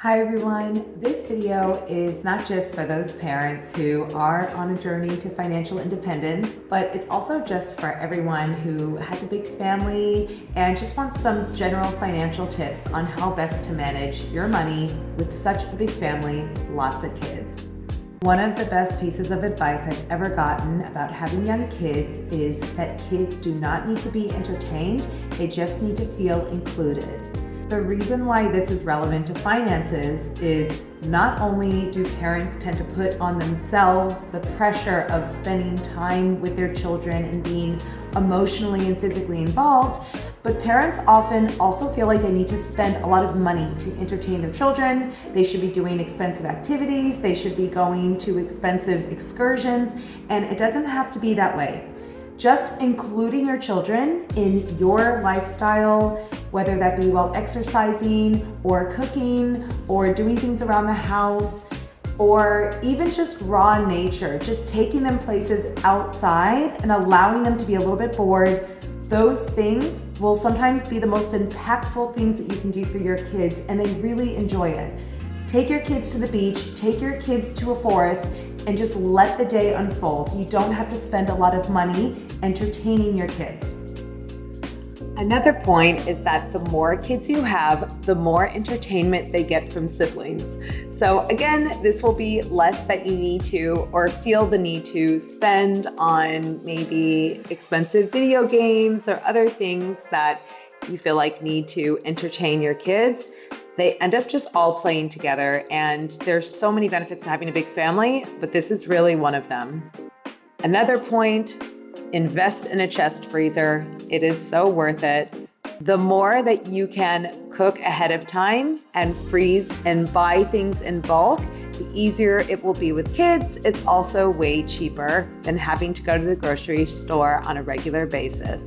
Hi everyone, this video is not just for those parents who are on a journey to financial independence, but it's also just for everyone who has a big family and just wants some general financial tips on how best to manage your money with such a big family, lots of kids. One of the best pieces of advice I've ever gotten about having young kids is that kids do not need to be entertained, they just need to feel included. The reason why this is relevant to finances is not only do parents tend to put on themselves the pressure of spending time with their children and being emotionally and physically involved, but parents often also feel like they need to spend a lot of money to entertain their children. They should be doing expensive activities, they should be going to expensive excursions, and it doesn't have to be that way. Just including your children in your lifestyle, whether that be while exercising or cooking or doing things around the house, or even just raw nature, just taking them places outside and allowing them to be a little bit bored, those things will sometimes be the most impactful things that you can do for your kids, and they really enjoy it. Take your kids to the beach, take your kids to a forest, and just let the day unfold. You don't have to spend a lot of money entertaining your kids. Another point is that the more kids you have, the more entertainment they get from siblings. So again, this will be less that you need to or feel the need to spend on maybe expensive video games or other things that you feel like need to entertain your kids. They end up just all playing together, and there's so many benefits to having a big family, but this is really one of them. Another point, invest in a chest freezer. It is so worth it. The more that you can cook ahead of time and freeze and buy things in bulk, the easier it will be with kids. It's also way cheaper than having to go to the grocery store on a regular basis.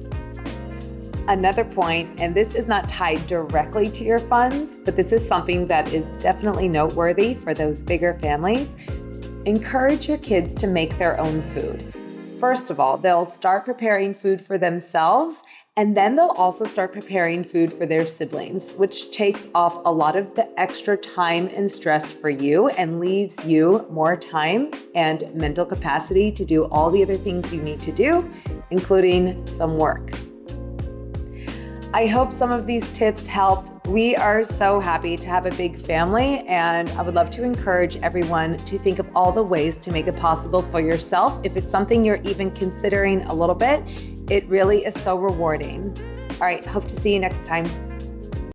Another point, and this is not tied directly to your funds, but this is something that is definitely noteworthy for those bigger families. Encourage your kids to make their own food. First of all, they'll start preparing food for themselves, and then they'll also start preparing food for their siblings, which takes off a lot of the extra time and stress for you and leaves you more time and mental capacity to do all the other things you need to do, including some work. I hope some of these tips helped. We are so happy to have a big family, and I would love to encourage everyone to think of all the ways to make it possible for yourself. If it's something you're even considering a little bit, it really is so rewarding. All right, hope to see you next time.